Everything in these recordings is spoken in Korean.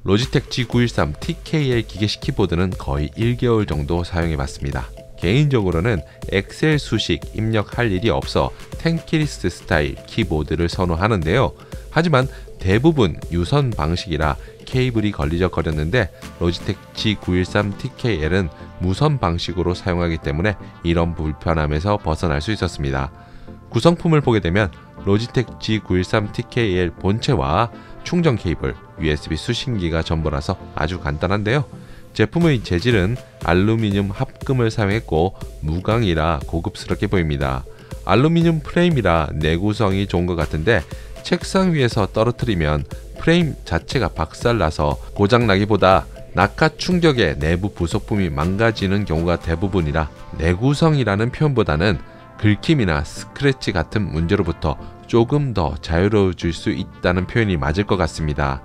로지텍 G913 TKL 기계식 키보드는 거의 1개월 정도 사용해봤습니다. 개인적으로는 엑셀 수식 입력할 일이 없어 텐키리스 스타일 키보드를 선호하는데요. 하지만 대부분 유선 방식이라 케이블이 걸리적거렸는데 로지텍 G913 TKL은 무선 방식으로 사용하기 때문에 이런 불편함에서 벗어날 수 있었습니다. 구성품을 보게 되면 로지텍 G913 TKL 본체와 충전 케이블, USB 수신기가 전부라서 아주 간단한데요. 제품의 재질은 알루미늄 합금을 사용했고 무광이라 고급스럽게 보입니다. 알루미늄 프레임이라 내구성이 좋은 것 같은데 책상 위에서 떨어뜨리면 프레임 자체가 박살나서 고장나기보다 낙하 충격에 내부 부속품이 망가지는 경우가 대부분이라 내구성이라는 표현보다는 긁힘이나 스크래치 같은 문제로부터 조금 더 자유로워질 수 있다는 표현이 맞을 것 같습니다.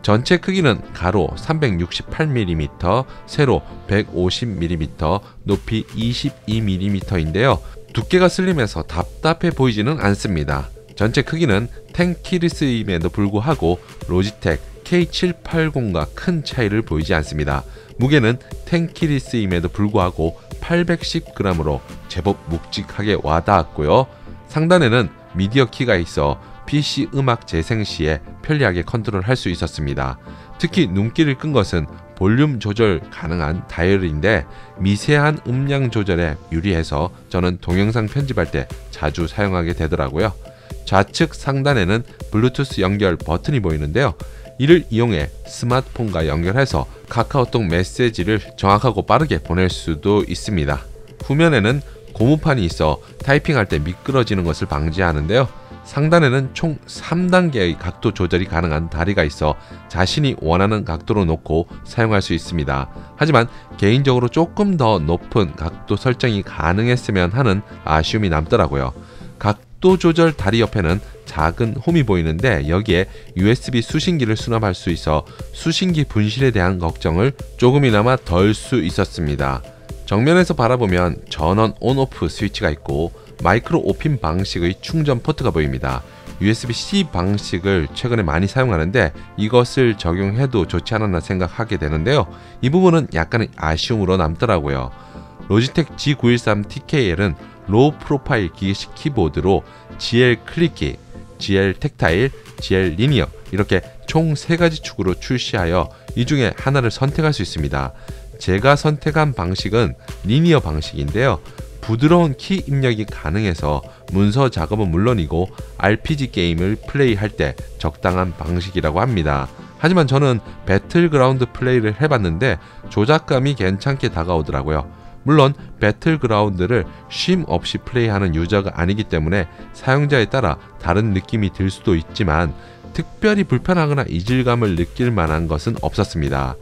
전체 크기는 가로 368mm, 세로 150mm, 높이 22mm인데요. 두께가 슬림해서 답답해 보이지는 않습니다. 전체 크기는 텐키리스임에도 불구하고 로지텍 K780과 큰 차이를 보이지 않습니다. 무게는 텐키리스임에도 불구하고 810g으로 제법 묵직하게 와닿았고요. 상단에는 미디어 키가 있어 PC 음악 재생 시에 편리하게 컨트롤할 수 있었습니다. 특히 눈길을 끈 것은 볼륨 조절 가능한 다이얼인데 미세한 음량 조절에 유리해서 저는 동영상 편집할 때 자주 사용하게 되더라고요. 좌측 상단에는 블루투스 연결 버튼이 보이는데요. 이를 이용해 스마트폰과 연결해서 카카오톡 메시지를 정확하고 빠르게 보낼 수도 있습니다. 후면에는 고무판이 있어 타이핑할 때 미끄러지는 것을 방지하는데요. 상단에는 총 3단계의 각도 조절이 가능한 다리가 있어 자신이 원하는 각도로 놓고 사용할 수 있습니다. 하지만 개인적으로 조금 더 높은 각도 설정이 가능했으면 하는 아쉬움이 남더라고요. 각도 조절 다리 옆에는 작은 홈이 보이는데 여기에 USB 수신기를 수납할 수 있어 수신기 분실에 대한 걱정을 조금이나마 덜 수 있었습니다. 정면에서 바라보면 전원 온오프 스위치가 있고 마이크로 5핀 방식의 충전 포트가 보입니다. USB-C 방식을 최근에 많이 사용하는데 이것을 적용해도 좋지 않았나 생각하게 되는데요. 이 부분은 약간의 아쉬움으로 남더라고요. 로지텍 G913 TKL은 로우 프로파일 기계식 키보드로 GL 클릭키, GL 텍타일, GL 리니어 이렇게 총 3가지 축으로 출시하여 이 중에 하나를 선택할 수 있습니다. 제가 선택한 방식은 리니어 방식인데요. 부드러운 키 입력이 가능해서 문서 작업은 물론이고 RPG 게임을 플레이할 때 적당한 방식이라고 합니다. 하지만 저는 배틀그라운드 플레이를 해봤는데 조작감이 괜찮게 다가오더라고요. 물론 배틀그라운드를 쉼 없이 플레이하는 유저가 아니기 때문에 사용자에 따라 다른 느낌이 들 수도 있지만 특별히 불편하거나 이질감을 느낄 만한 것은 없었습니다.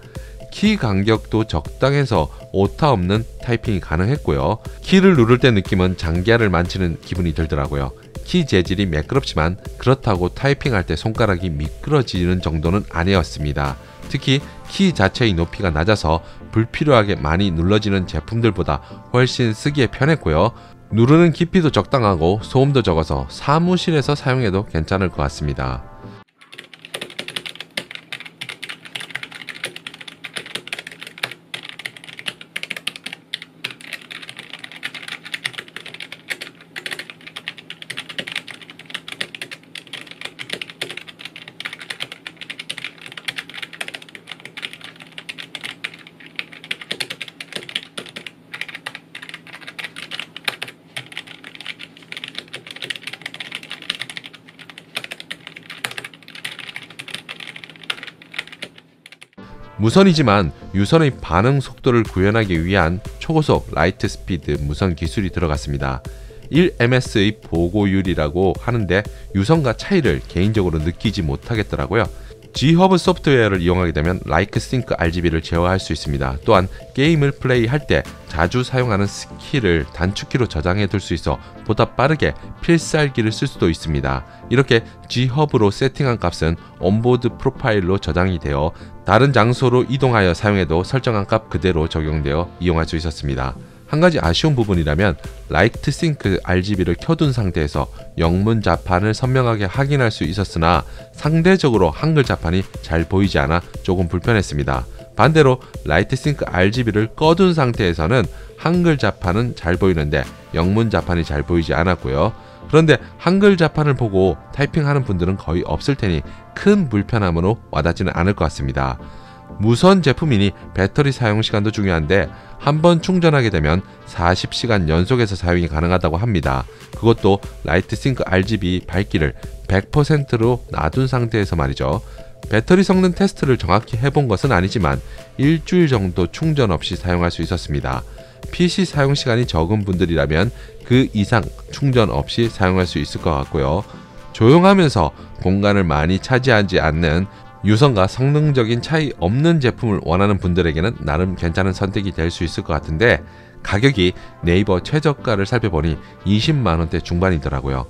키 간격도 적당해서 오타 없는 타이핑이 가능했고요. 키를 누를 때 느낌은 장기화를 만지는 기분이 들더라고요. 키 재질이 매끄럽지만 그렇다고 타이핑할 때 손가락이 미끄러지는 정도는 아니었습니다. 특히 키 자체의 높이가 낮아서 불필요하게 많이 눌러지는 제품들보다 훨씬 쓰기에 편했고요. 누르는 깊이도 적당하고 소음도 적어서 사무실에서 사용해도 괜찮을 것 같습니다. 무선이지만 유선의 반응 속도를 구현하기 위한 초고속 라이트 스피드 무선 기술이 들어갔습니다. 1ms의 보고율이라고 하는데 유선과 차이를 개인적으로 느끼지 못하겠더라고요. G-Hub 소프트웨어를 이용하게 되면 라이크싱크 RGB를 제어할 수 있습니다. 또한 게임을 플레이할 때 자주 사용하는 스킬을 단축키로 저장해 둘 수 있어 보다 빠르게 필살기를 쓸 수도 있습니다. 이렇게 G-Hub로 세팅한 값은 온보드 프로파일로 저장이 되어 다른 장소로 이동하여 사용해도 설정한 값 그대로 적용되어 이용할 수 있었습니다. 한 가지 아쉬운 부분이라면 라이트 싱크 RGB를 켜둔 상태에서 영문 자판을 선명하게 확인할 수 있었으나 상대적으로 한글 자판이 잘 보이지 않아 조금 불편했습니다. 반대로 라이트 싱크 RGB를 꺼둔 상태에서는 한글 자판은 잘 보이는데 영문 자판이 잘 보이지 않았고요. 그런데 한글 자판을 보고 타이핑하는 분들은 거의 없을 테니 큰 불편함으로 와닿지는 않을 것 같습니다. 무선 제품이니 배터리 사용 시간도 중요한데 한번 충전하게 되면 40시간 연속해서 사용이 가능하다고 합니다. 그것도 라이트 싱크 RGB 밝기를 100%로 놔둔 상태에서 말이죠. 배터리 성능 테스트를 정확히 해본 것은 아니지만 일주일 정도 충전 없이 사용할 수 있었습니다. PC 사용 시간이 적은 분들이라면 그 이상 충전 없이 사용할 수 있을 것 같고요. 조용하면서 공간을 많이 차지하지 않는 유선과 성능적인 차이 없는 제품을 원하는 분들에게는 나름 괜찮은 선택이 될 수 있을 것 같은데 가격이 네이버 최저가를 살펴보니 20만원대 중반이더라고요.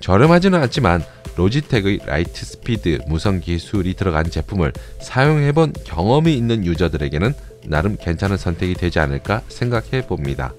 저렴하지는 않지만 로지텍의 라이트 스피드 무선 기술이 들어간 제품을 사용해본 경험이 있는 유저들에게는 나름 괜찮은 선택이 되지 않을까 생각해 봅니다.